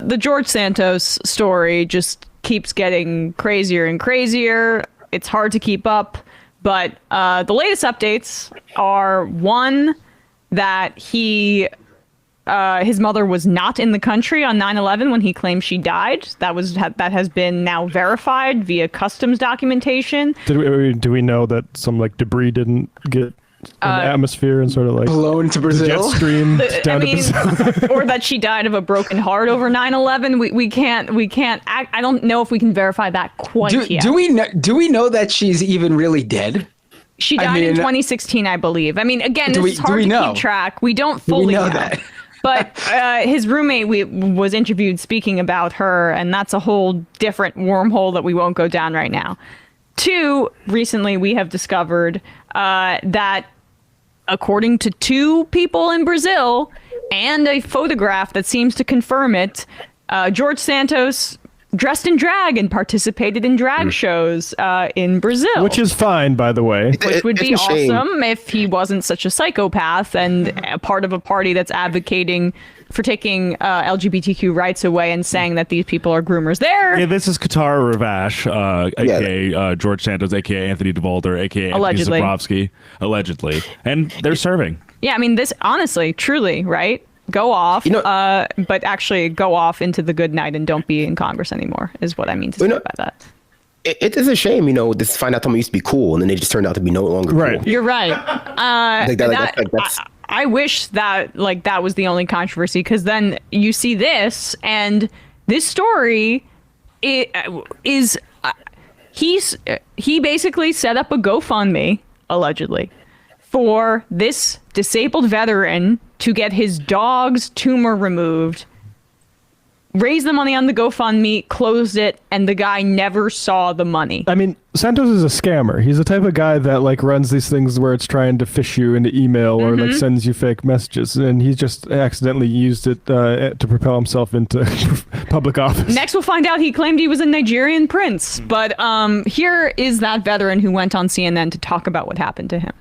the George Santos story just keeps getting crazier and crazier. It's hard to keep up, but the latest updates are one that his mother was not in the country on 9/11 when he claimed she died. That has been now verified via customs documentation. Do we know that some like debris didn't get in the atmosphere and sort of like blown to Brazil, jet stream down to Brazil, or that she died of a broken heart over 9/11? We can't. I don't know if we can verify that quite yet. Do we know that she's even really dead? She died in 2016, I believe. I mean, again, this is hard to keep track. We don't fully know that. But his roommate was interviewed speaking about her, and that's a whole different wormhole that we won't go down right now. Two, recently we have discovered that according to two people in Brazil and a photograph that seems to confirm it, George Santos dressed in drag and participated in drag shows in Brazil. Which is fine, by the way. Which would be awesome if he wasn't such a psychopath and a part of a party that's advocating for taking LGBTQ rights away and saying that these people are groomers there. Yeah, this is Qatar Ravash, a.k.a. George Santos, a.k.a. Anthony Devolder, a.k.a. Allegedly. Anthony Zabrowski, allegedly. And they're serving. Yeah, I mean, this, honestly, truly, right? Go off, but actually go off into the good night and don't be in Congress anymore, is what I mean to say by that. It is a shame, this find out someone used to be cool and then they just turned out to be no longer cool. You're right. I wish that that was the only controversy, because then you see this, and this story he basically set up a GoFundMe, allegedly, for this disabled veteran to get his dog's tumor removed, raised the money on the GoFundMe, closed it, and the guy never saw the money. I mean, Santos is a scammer. He's the type of guy that runs these things where it's trying to fish you into email or sends you fake messages, and he just accidentally used it to propel himself into public office. Next, we'll find out he claimed he was a Nigerian prince. But here is that veteran who went on CNN to talk about what happened to him.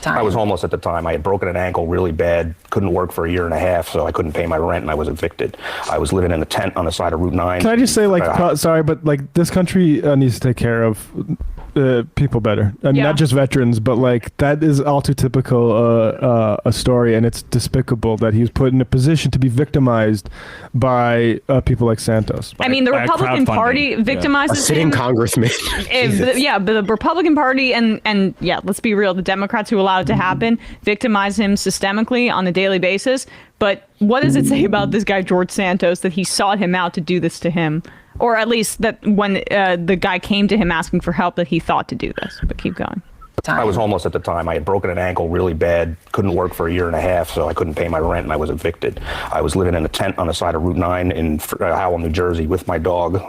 I was homeless at the time. I had broken an ankle really bad, couldn't work for a year and a half, so I couldn't pay my rent, and I was evicted. I was living in a tent on the side of Route 9. Can I just say, sorry, but this country needs to take care of people better. I mean, not just veterans, but that is all too typical a story, and it's despicable that he was put in a position to be victimized by people like Santos. I mean, the Republican Party victimizes a sitting congressman. But the Republican Party and let's be real, the Democrats who allow it to happen victimize him systemically on a daily basis. But what does it say about this guy George Santos that he sought him out to do this to him? Or at least that when the guy came to him asking for help, that he thought to do this. But keep going. I was homeless at the time. I had broken an ankle really bad, couldn't work for a year and a half, so I couldn't pay my rent, and I was evicted. I was living in a tent on the side of Route 9 in Howell, New Jersey with my dog,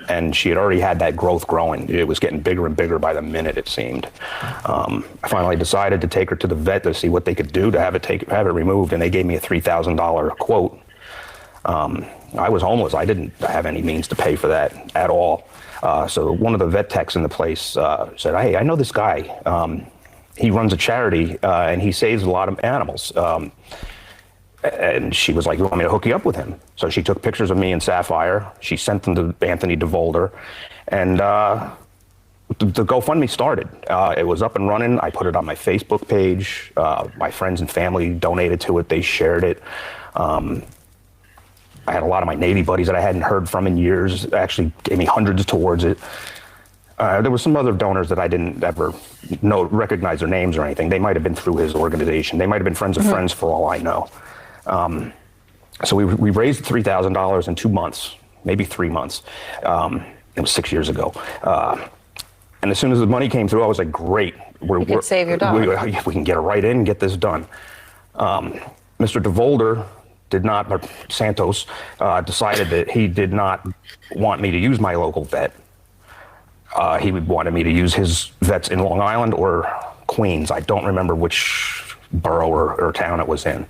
and she had already had that growth growing. It was getting bigger and bigger by the minute, it seemed. I finally decided to take her to the vet to see what they could do to have it removed, and they gave me a $3,000 quote. I was homeless. I didn't have any means to pay for that at all. So one of the vet techs in the place said, "Hey, I know this guy. He runs a charity and he saves a lot of animals." And she was like, "You want me to hook you up with him?" So she took pictures of me and Sapphire. She sent them to Anthony Devolder, and the GoFundMe started. It was up and running. I put it on my Facebook page. My friends and family donated to it. They shared it. I had a lot of my Navy buddies that I hadn't heard from in years actually gave me hundreds towards it. There were some other donors that I didn't ever recognize their names or anything. They might have been through his organization. They might have been friends of friends for all I know. So we raised $3,000 in 2 months, maybe 3 months. It was 6 years ago. And as soon as the money came through, I was like, great. You could save your dog. We can get it right in and get this done. Mr. Devolder Santos decided that he did not want me to use my local vet. He wanted me to use his vets in Long Island or Queens. I don't remember which borough or town it was in.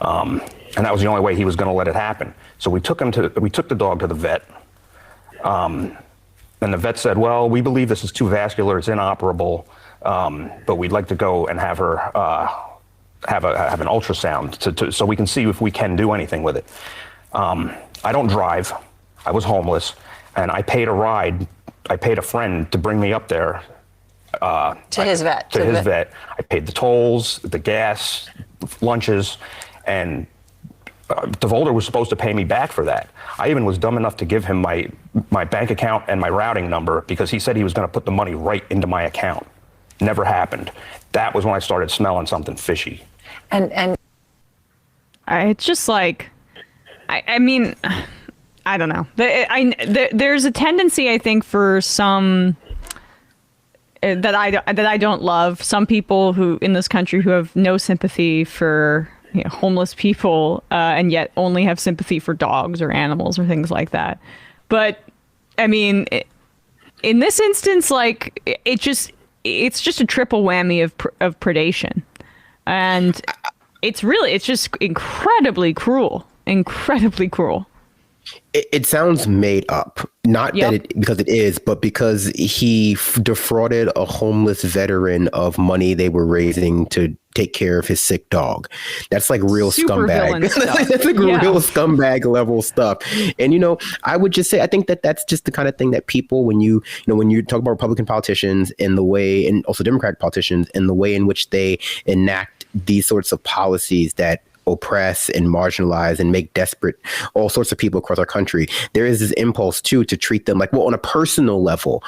And that was the only way he was going to let it happen. So we took the dog to the vet. And the vet said, "Well, we believe this is too vascular, it's inoperable, but we'd like to go and have her have an ultrasound so we can see if we can do anything with it." I don't drive. I was homeless, and I paid a ride. I paid a friend to bring me up there. To his vet. To his vet. I paid the tolls, the gas, lunches, and Devolder was supposed to pay me back for that. I even was dumb enough to give him my bank account and my routing number because he said he was going to put the money right into my account. Never happened. That was when I started smelling something fishy. And it's just like, I mean, I don't know. There's a tendency, I think, for some that I don't love. Some people who in this country who have no sympathy for homeless people, and yet only have sympathy for dogs or animals or things like that. But I mean, in this instance, like it's just a triple whammy of predation, and it's just incredibly cruel. It sounds made up, not because it is, but because he defrauded a homeless veteran of money they were raising to take care of his sick dog. That's like real scumbag. That's like real scumbag level stuff. And, I would just say, I think that's just the kind of thing that people, when you talk about Republican politicians and the way, and also Democratic politicians and the way in which they enact these sorts of policies that oppress and marginalize and make desperate all sorts of people across our country, there is this impulse too to treat them like, well, on a personal level,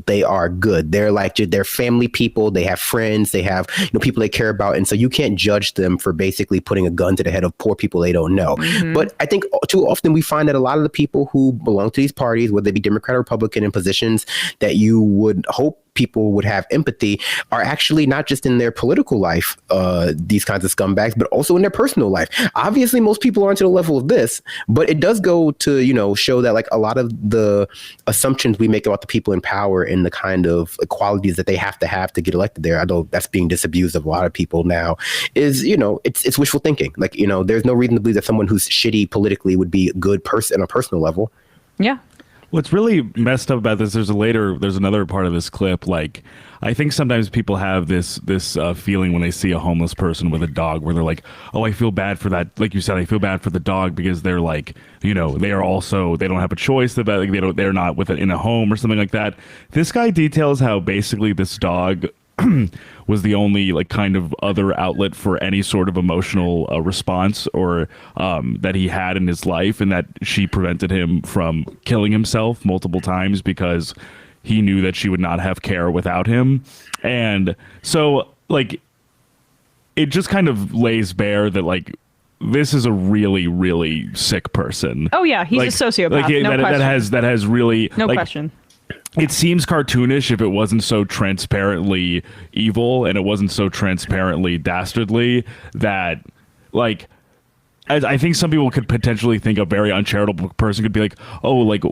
they are good. They're like, they're family people. They have friends. They have people they care about. And so you can't judge them for basically putting a gun to the head of poor people they don't know. Mm-hmm. But I think too often we find that a lot of the people who belong to these parties, whether they be Democrat or Republican, in positions that you would hope people would have empathy, are actually not just in their political life, these kinds of scumbags, but also in their personal life. Obviously, most people aren't to the level of this, but it does go to, show that like a lot of the assumptions we make about the people in power and the kind of qualities that they have to get elected there, although that's being disabused of a lot of people now, is, it's wishful thinking. Like, there's no reason to believe that someone who's shitty politically would be a good person on a personal level. Yeah. What's really messed up about this, there's another part of this clip. Like, I think sometimes people have this feeling when they see a homeless person with a dog where they're like, oh, I feel bad for that. Like you said, I feel bad for the dog because they're like, they are also, they don't have a choice. They're not in a home or something like that. This guy details how basically this dog was the only like kind of other outlet for any sort of emotional response or that he had in his life, and that she prevented him from killing himself multiple times because he knew that she would not have care without him. And so like it just kind of lays bare that like this is a really, really sick person. Oh yeah, he's a sociopath. Like, no question. That has really no question. It seems cartoonish if it wasn't so transparently evil and it wasn't so transparently dastardly that, like, I think some people could potentially think a very uncharitable person could be like, oh, like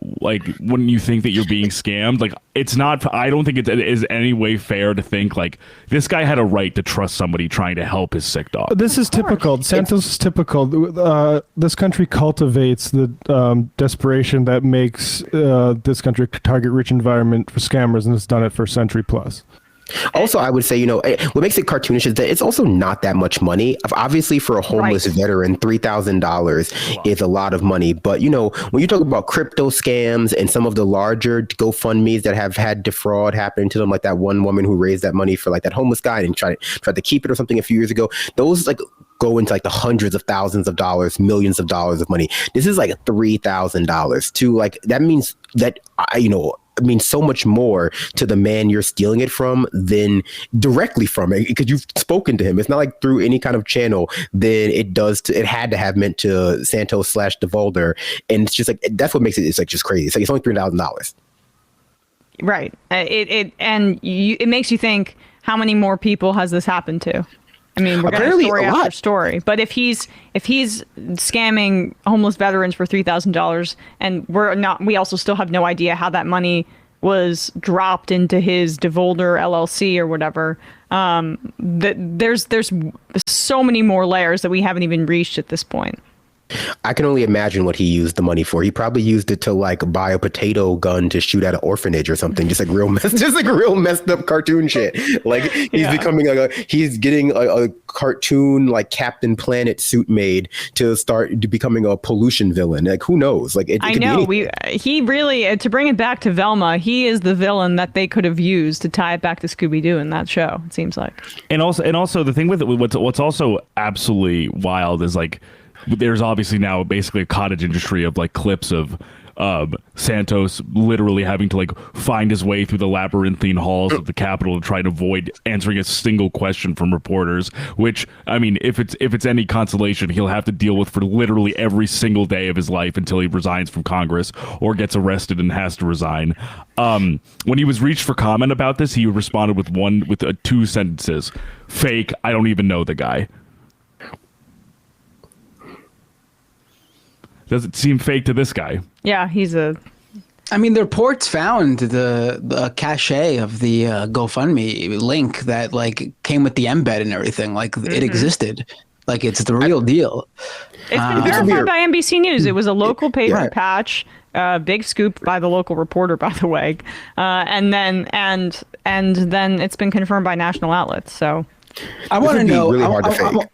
wouldn't you think that you're being scammed? Like, it's not. I don't think it is any way fair to think like this guy had a right to trust somebody trying to help his sick dog. This is typical. Santos is typical. This country cultivates the desperation that makes this country target rich environment for scammers, and it's done it for a century plus. Also, I would say, what makes it cartoonish is that it's also not that much money. Obviously, for a homeless veteran, $3,000 is a lot of money. But, when you talk about crypto scams and some of the larger GoFundMes that have had defraud happening to them, like that one woman who raised that money for like that homeless guy and tried to keep it or something a few years ago, those like go into like the hundreds of thousands of dollars, millions of dollars of money. This is like $3,000 to like, that means that, means so much more to the man you're stealing it from than directly from it, because you've spoken to him. It's not like through any kind of channel than it had to have meant to Santos / Devolder. And it's just like, that's what makes it's like just crazy. It's like, it's only $3,000. Right. It makes you think, how many more people has this happened to? I mean, we're going story after story. But if he's scamming homeless veterans for $3,000, and we also still have no idea how that money was dropped into his Devolder LLC or whatever. There's so many more layers that we haven't even reached at this point. I can only imagine what he used the money for. He probably used it to like buy a potato gun to shoot at an orphanage or something. Just like real messed up cartoon shit. Like he's getting a cartoon like Captain Planet suit made to start becoming a pollution villain. Like who knows? Like I know he really, to bring it back to Velma, he is the villain that they could have used to tie it back to Scooby-Doo in that show. It seems like. And also the thing with it, what's also absolutely wild is like, there's obviously now basically a cottage industry of like clips of Santos literally having to like find his way through the labyrinthine halls of the Capitol to try to avoid answering a single question from reporters, which, I mean, if it's any consolation, he'll have to deal with for literally every single day of his life until he resigns from Congress or gets arrested and has to resign. When he was reached for comment about this, he responded with two sentences: "Fake. I don't even know the guy." Does it seem fake to this guy? Yeah, I mean, the reports found the cachet of the GoFundMe link that like came with the embed and everything. Like it existed. Like it's the real deal. It's been verified by NBC News. It was a local paper patch, big scoop by the local reporter, by the way, and then it's been confirmed by national outlets. So I want to know. Really hard to fake.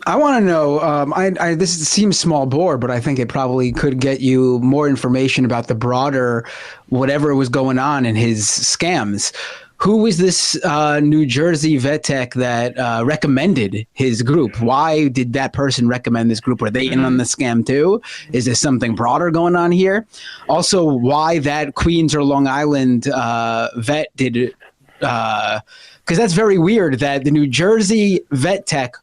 I want to know, this seems small bore, but I think it probably could get you more information about the broader, whatever was going on in his scams. Who was this New Jersey vet tech that recommended his group? Why did that person recommend this group? Were they in on the scam too? Is there something broader going on here? Also, why that Queens or Long Island vet did it? Because that's very weird that the New Jersey vet tech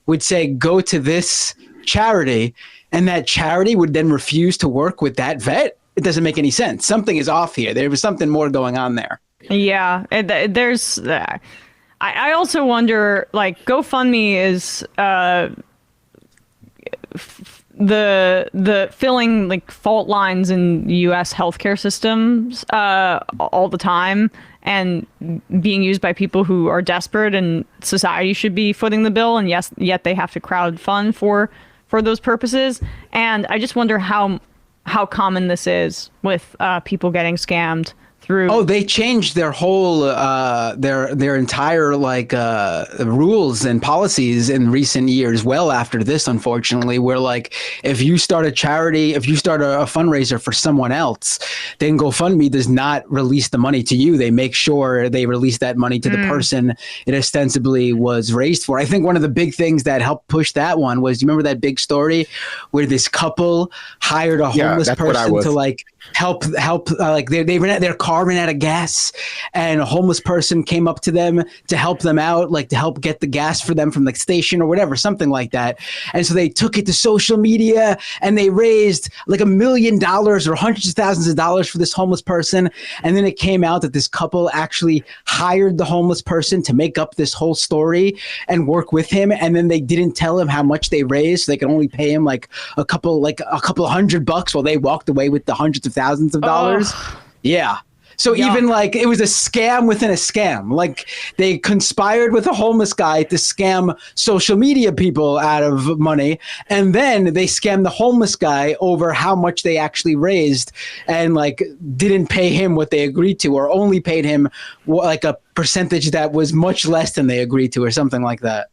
would say, go to this charity, and that charity would then refuse to work with that vet. It doesn't make any sense. Something is off here. There was something more going on there. Yeah, there's. I also wonder, like, GoFundMe is the filling like fault lines in U.S. healthcare systems all the time, and being used by people who are desperate, and society should be footing the bill, and yet they have to crowdfund for those purposes. And I just wonder how common this is with people getting scammed through. Oh, they changed their whole their entire like rules and policies in recent years, well after this, unfortunately, where like if you start a charity, if you start a fundraiser for someone else, then GoFundMe does not release the money to you. They make sure they release that money to the person it ostensibly was raised for. I think one of the big things that helped push that one was, you remember that big story where this couple hired a homeless person to like help like they ran out, their car ran out of gas, and a homeless person came up to them to help them out, like to help get the gas for them from the station or whatever, something like that. And so they took it to social media and they raised like $1 million or hundreds of thousands of dollars for this homeless person. And then it came out that this couple actually hired the homeless person to make up this whole story and work with him. And then they didn't tell him how much they raised. So they could only pay him like a couple $100 while they walked away with the hundreds of thousands of dollars. Yeah. So even like it was a scam within a scam. Like they conspired with a homeless guy to scam social media people out of money. And then they scammed the homeless guy over how much they actually raised, and like didn't pay him what they agreed to, or only paid him like a percentage that was much less than they agreed to, or something like that.